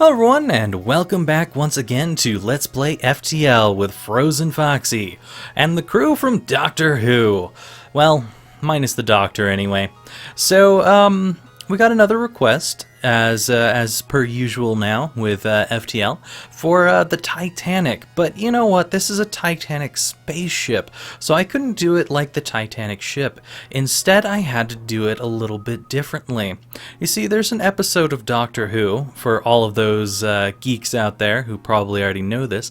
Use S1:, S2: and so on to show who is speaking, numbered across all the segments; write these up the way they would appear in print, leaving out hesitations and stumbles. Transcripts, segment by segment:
S1: Hello everyone, and welcome back once again to Let's Play FTL with FrozenFoxy and the crew from Doctor Who. Well, minus the Doctor anyway. So, we got another request, as per usual now with FTL, for the Titanic. But you know what? This is a Titanic spaceship, so I couldn't do it like the Titanic ship. Instead, I had to do it a little bit differently. You see, there's an episode of Doctor Who, for all of those geeks out there who probably already know this,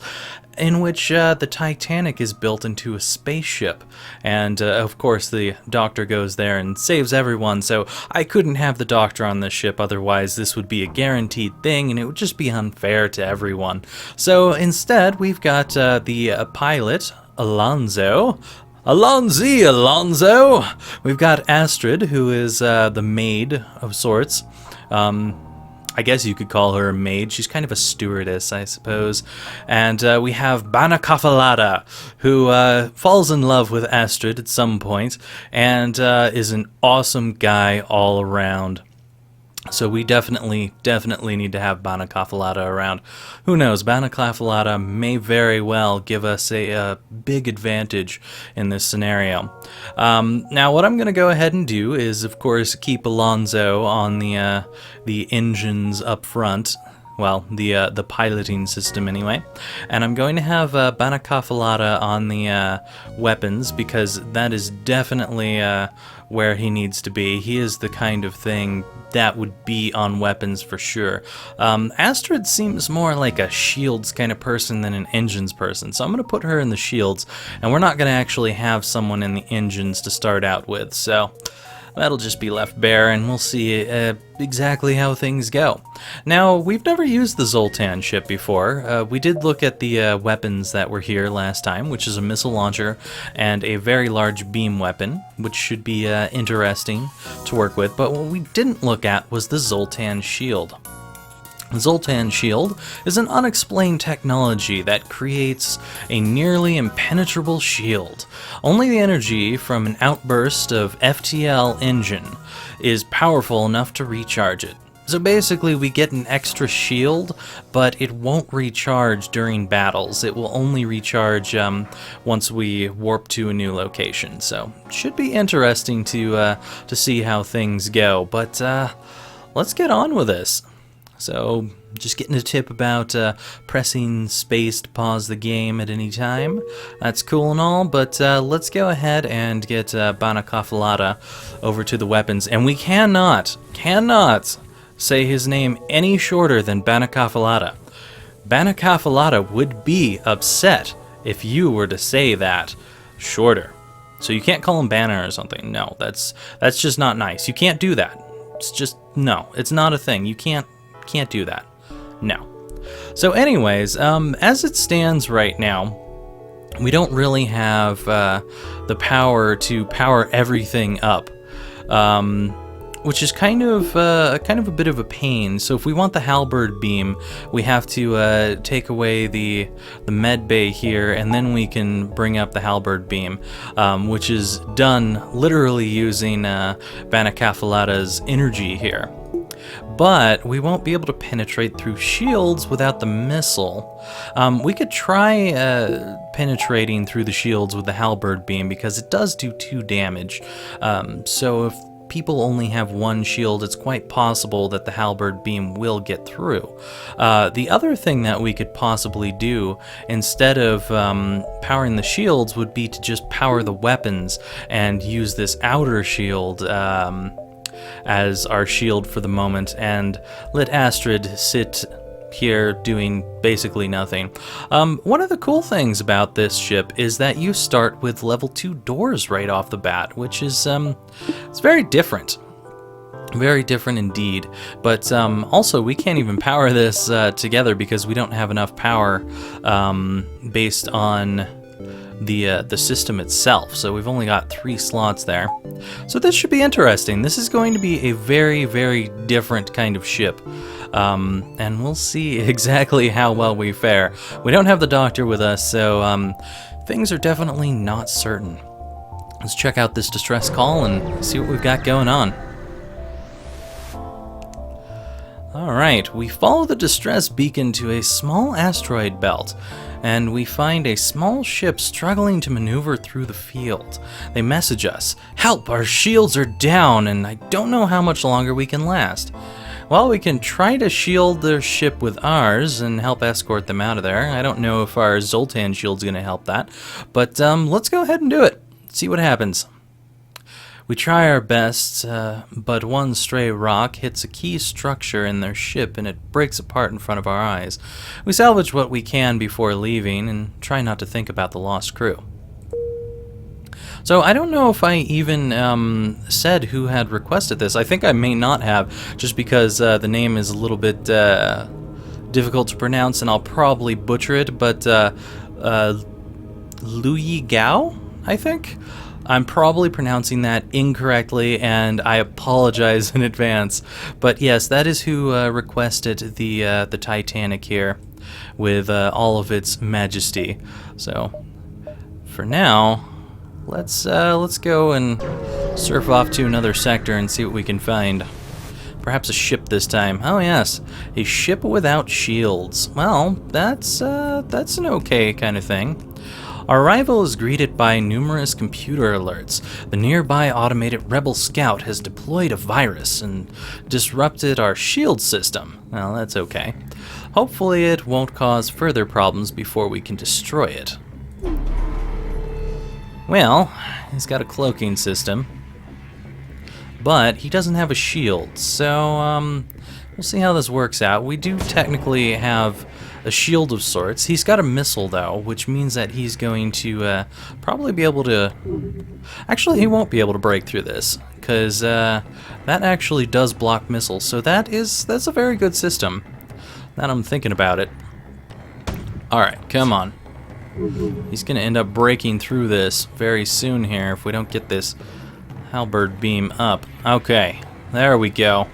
S1: in which the Titanic is built into a spaceship. And, of course, the Doctor goes there and saves everyone, so I couldn't have the Doctor on this ship, otherwise this would be a guaranteed thing, and it would just be unfair to everyone. So, instead, we've got the pilot, Alonzo. Alonzo! We've got Astrid, who is the maid of sorts. I guess you could call her a maid. She's kind of a stewardess, I suppose. And we have Banakafalada, who falls in love with Astrid at some point, and is an awesome guy all around. So we definitely need to have Banakafalada around. Who knows, Banakafalada may very well give us a big advantage in this scenario. Now what I'm going to go ahead and do is, of course, keep Alonzo on the engines up front. Well, the piloting system anyway. And I'm going to have Banakafalada on the weapons, because that is definitely where he needs to be. He is the kind of thing that would be on weapons for sure. Astrid seems more like a shields kind of person than an engines person, so I'm going to put her in the shields, and we're not going to actually have someone in the engines to start out with, so that'll just be left bare, and we'll see exactly how things go. Now, we've never used the Zoltan ship before. We did look at the weapons that were here last time, which is a missile launcher and a very large beam weapon, which should be interesting to work with, but what we didn't look at was the Zoltan shield. The Zoltan shield is an unexplained technology that creates a nearly impenetrable shield. Only the energy from an outburst of FTL engine is powerful enough to recharge it. So basically we get an extra shield, but it won't recharge during battles. It will only recharge once we warp to a new location. So it should be interesting to see how things go. But let's get on with this. So, just getting a tip about pressing space to pause the game at any time. That's cool and all, but let's go ahead and get Banakafalada over to the weapons. And we cannot say his name any shorter than Banakafalada. Banakafalada would be upset if you were to say that shorter. So you can't call him Banner or something. No, that's just not nice. You can't do that. It's just, no, it's not a thing. You can't do that. No. So anyways, as it stands right now, we don't really have the power to power everything up, which is kind of a bit of a pain. So if we want the halberd beam, we have to take away the med bay here, and then we can bring up the halberd beam, which is done literally using Banakafalada's energy here. But we won't be able to penetrate through shields without the missile. We could try penetrating through the shields with the halberd beam, because it does do 2 damage. So if people only have 1 shield, it's quite possible that the halberd beam will get through. The other thing that we could possibly do, instead of powering the shields, would be to just power the weapons and use this outer shield as our shield for the moment, and let Astrid sit here doing basically nothing. One of the cool things about this ship is that you start with level 2 doors right off the bat, which is it's very different. Very different indeed. But also, we can't even power this together, because we don't have enough power based on the system itself. So we've only got 3 slots there. So this should be interesting. This is going to be a very, very different kind of ship. And we'll see exactly how well we fare. We don't have the Doctor with us, so things are definitely not certain. Let's check out this distress call and see what we've got going on. Alright, we follow the distress beacon to a small asteroid belt, and we find a small ship struggling to maneuver through the field. They message us, "Help, our shields are down, and I don't know how much longer we can last." Well, we can try to shield their ship with ours and help escort them out of there. I don't know if our Zoltan shield's going to help that, but let's go ahead and do it. See what happens. We try our best, but one stray rock hits a key structure in their ship and it breaks apart in front of our eyes. We salvage what we can before leaving and try not to think about the lost crew. So I don't know if I even said who had requested this. I think I may not have, just because the name is a little bit difficult to pronounce and I'll probably butcher it, but Luyi Gao, I think? I'm probably pronouncing that incorrectly, and I apologize in advance. But yes, that is who requested the Titanic here, with all of its majesty. So, for now, let's go and surf off to another sector and see what we can find. Perhaps a ship this time. Oh yes, a ship without shields. Well, that's an okay kind of thing. Our arrival is greeted by numerous computer alerts. The nearby automated rebel scout has deployed a virus and disrupted our shield system. Well, that's okay. Hopefully it won't cause further problems before we can destroy it. Well, he's got a cloaking system, but he doesn't have a shield, so we'll see how this works out. We do technically have a shield of sorts. He's got a missile, though, which means that he's going to probably be able to... Actually, he won't be able to break through this, because that actually does block missiles, so that's a very good system, now I'm thinking about it. Alright, come on. He's going to end up breaking through this very soon here if we don't get this halberd beam up. Okay, there we go.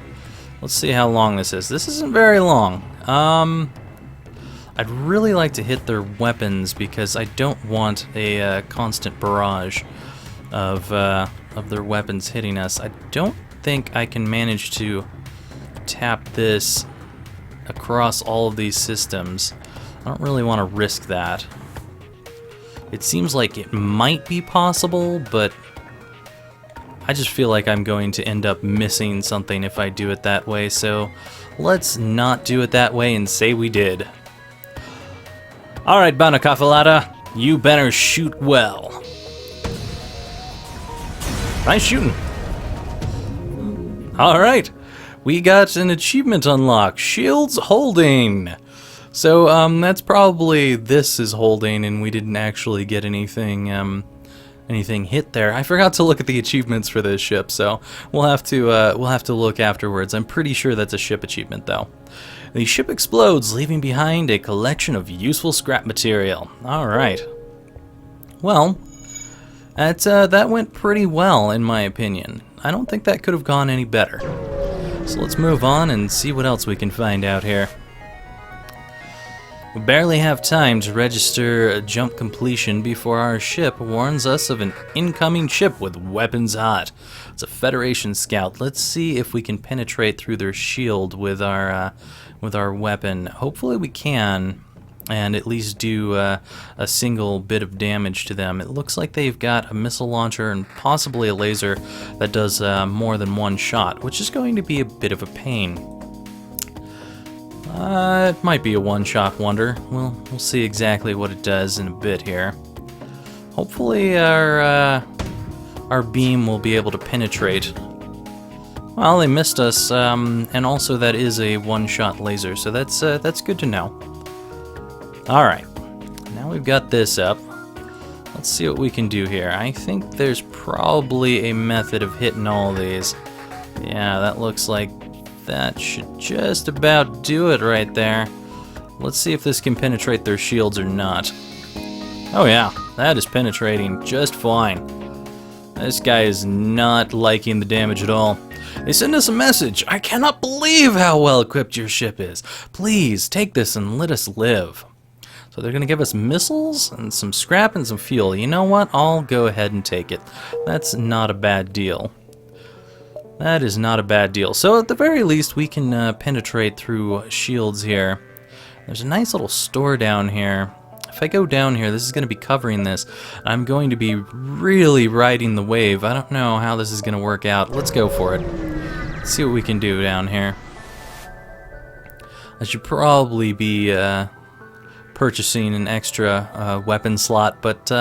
S1: Let's see how long this is. This isn't very long. I'd really like to hit their weapons because I don't want a constant barrage of their weapons hitting us. I don't think I can manage to tap this across all of these systems. I don't really want to risk that. It seems like it might be possible, but I just feel like I'm going to end up missing something if I do it that way, so let's not do it that way and say we did. Alright, Banacafalata, you better shoot well. Nice shooting. Alright, we got an achievement unlocked, Shields Holding. So, that's probably this is holding and we didn't actually get anything hit there. I forgot to look at the achievements for this ship, so we'll have to look afterwards. I'm pretty sure that's a ship achievement, though. The ship explodes, leaving behind a collection of useful scrap material. Alright. Well, that went pretty well, in my opinion. I don't think that could have gone any better. So let's move on and see what else we can find out here. We barely have time to register a jump completion before our ship warns us of an incoming ship with weapons hot. It's a Federation scout. Let's see if we can penetrate through their shield with our weapon. Hopefully we can, and at least do a single bit of damage to them. It looks like they've got a missile launcher and possibly a laser that does more than one shot, which is going to be a bit of a pain. It might be a one-shot wonder. We'll see exactly what it does in a bit here. Hopefully our beam will be able to penetrate. Well, they missed us, and also that is a one-shot laser, so that's good to know. Alright, now we've got this up. Let's see what we can do here. I think there's probably a method of hitting all of these. Yeah, that looks like that should just about do it right there. Let's see if this can penetrate their shields or not. Oh yeah, that is penetrating just fine. This guy is not liking the damage at all. They send us a message. I cannot believe how well equipped your ship is. Please take this and let us live. So they're going to give us missiles and some scrap and some fuel. You know what? I'll go ahead and take it. That's not a bad deal. That is not a bad deal. So at the very least, we can penetrate through shields here. There's a nice little store down here. If I go down here, this is going to be covering this. I'm going to be really riding the wave. I don't know how this is going to work out. Let's go for it. Let's see what we can do down here. I should probably be purchasing an extra weapon slot, but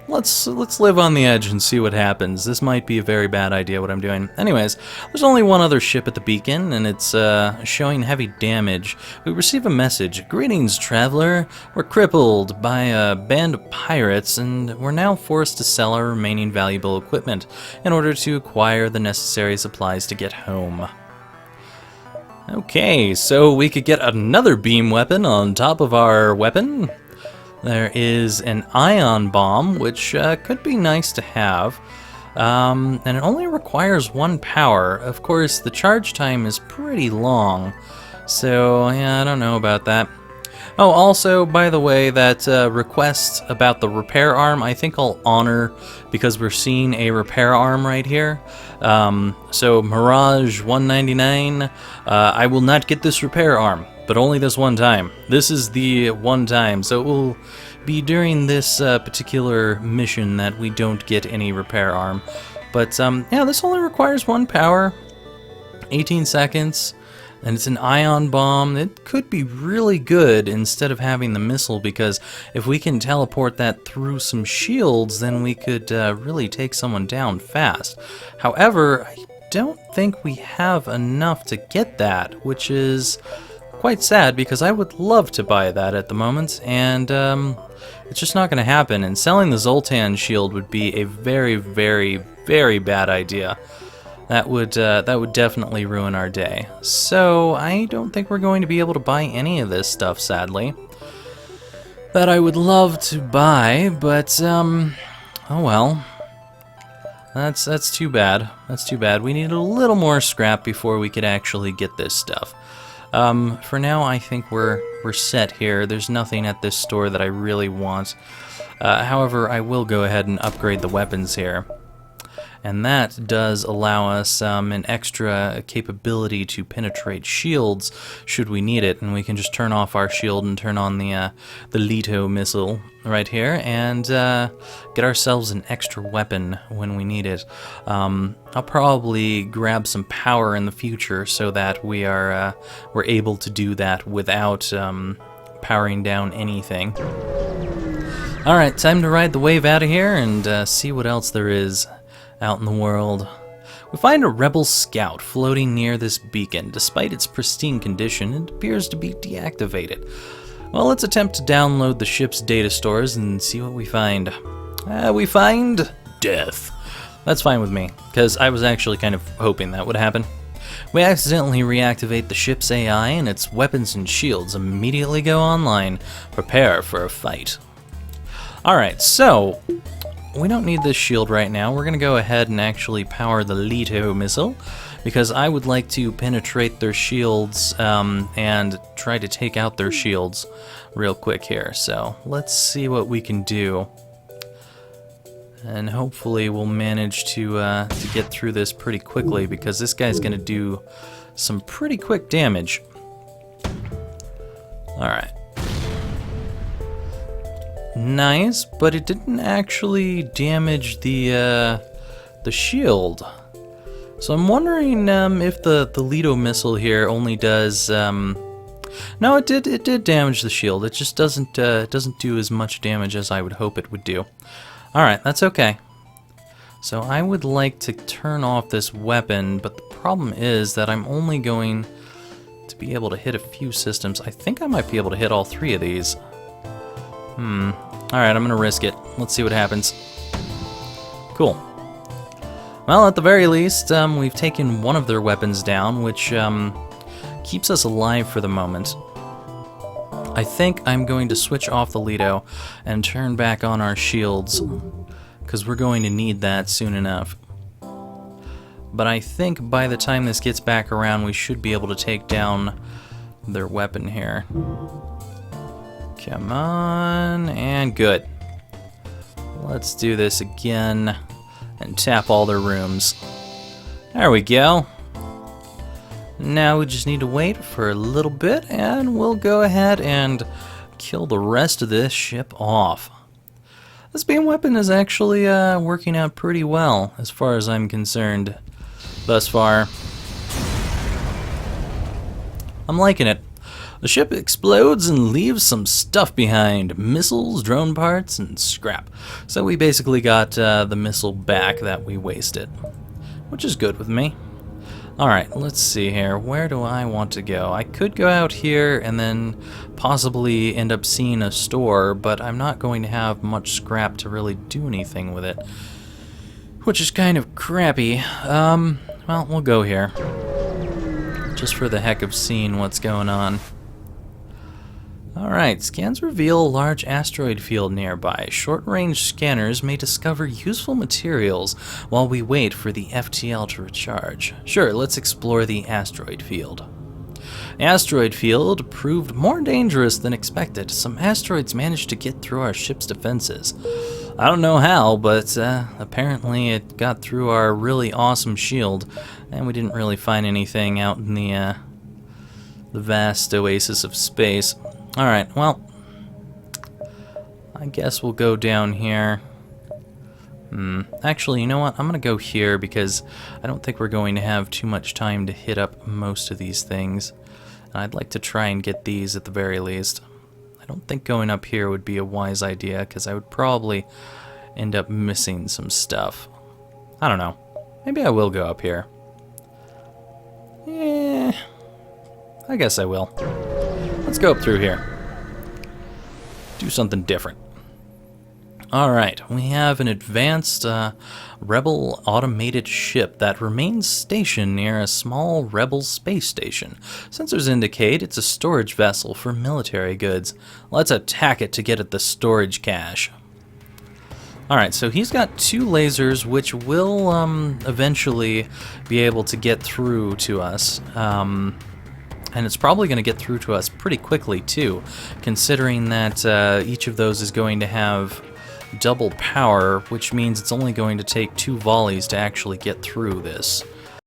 S1: let's live on the edge and see what happens. This might be a very bad idea what I'm doing. Anyways, there's only one other ship at the beacon, and it's showing heavy damage. We receive a message. Greetings, traveler. We're crippled by a band of pirates, and we're now forced to sell our remaining valuable equipment in order to acquire the necessary supplies to get home. Okay, so we could get another beam weapon on top of our weapon. There is an ion bomb, which could be nice to have, and it only requires 1 power. Of course, the charge time is pretty long, so yeah, I don't know about that. Oh, also, by the way, that request about the repair arm, I think I'll honor, because we're seeing a repair arm right here. So, Mirage 199, I will not get this repair arm, but only this one time. This is the one time, so it will be during this particular mission that we don't get any repair arm. But, yeah, this only requires 1 power, 18 seconds. And it's an ion bomb. It could be really good instead of having the missile, because if we can teleport that through some shields, then we could really take someone down fast. However, I don't think we have enough to get that, which is quite sad, because I would love to buy that at the moment, and it's just not going to happen. And selling the Zoltan shield would be a very, very, very bad idea. That would definitely ruin our day. So I don't think we're going to be able to buy any of this stuff, sadly. That I would love to buy, but oh well. That's too bad. That's too bad. We need a little more scrap before we could actually get this stuff. For now, I think we're set here. There's nothing at this store that I really want. However, I will go ahead and upgrade the weapons here. And that does allow us an extra capability to penetrate shields should we need it. And we can just turn off our shield and turn on the Leto missile right here and get ourselves an extra weapon when we need it. I'll probably grab some power in the future so that we're able to do that without powering down anything. Alright, time to ride the wave out of here and see what else there is out in the world. We find a rebel scout floating near this beacon. Despite its pristine condition, it appears to be deactivated. Well, let's attempt to download the ship's data stores and see what we find. We find death. That's fine with me, because I was actually kind of hoping that would happen. We accidentally reactivate the ship's AI, and its weapons and shields immediately go online. Prepare for a fight. Alright, so we don't need this shield right now. We're going to go ahead and actually power the Leto missile, because I would like to penetrate their shields and try to take out their shields real quick here. So let's see what we can do. And hopefully we'll manage to get through this pretty quickly, because this guy's going to do some pretty quick damage. Alright. Nice, but it didn't actually damage the shield. So I'm wondering if the Leto missile here only does. No, it did damage the shield. It just doesn't do as much damage as I would hope it would do. All right, that's okay. So I would like to turn off this weapon, but the problem is that I'm only going to be able to hit a few systems. I think I might be able to hit all 3 of these. Alright, I'm gonna risk it. Let's see what happens. Cool. Well, at the very least, we've taken one of their weapons down, which keeps us alive for the moment. I think I'm going to switch off the Leto and turn back on our shields, because we're going to need that soon enough. But I think by the time this gets back around, we should be able to take down their weapon here. Come on, and good. Let's do this again and tap all their rooms. There we go. Now we just need to wait for a little bit and we'll go ahead and kill the rest of this ship off. This beam weapon is actually working out pretty well as far as I'm concerned thus far. I'm liking it. The ship explodes and leaves some stuff behind. Missiles, drone parts, and scrap. So we basically got the missile back that we wasted, which is good with me. Alright, let's see here. Where do I want to go? I could go out here and then possibly end up seeing a store, but I'm not going to have much scrap to really do anything with it, which is kind of crappy. Well, we'll go here, just for the heck of seeing what's going on. Alright, scans reveal a large asteroid field nearby. Short-range scanners may discover useful materials while we wait for the FTL to recharge. Sure, let's explore the asteroid field. The asteroid field proved more dangerous than expected. Some asteroids managed to get through our ship's defenses. I don't know how, but apparently it got through our really awesome shield, and we didn't really find anything out in the vast oasis of space. Alright, well, I guess we'll go down here. Actually, you know what? I'm going to go here because I don't think we're going to have too much time to hit up most of these things. I'd like to try and get these at the very least. I don't think going up here would be a wise idea because I would probably end up missing some stuff. I don't know. Maybe I will go up here. I guess I will. Let's go up through here. Do something different. Alright, we have an advanced Rebel automated ship that remains stationed near a small Rebel space station. Sensors indicate it's a storage vessel for military goods. Let's attack it to get at the storage cache. Alright, so he's got 2 lasers which will eventually be able to get through to us. And it's probably going to get through to us pretty quickly too, considering that each of those is going to have double power, which means it's only going to take 2 volleys to actually get through this.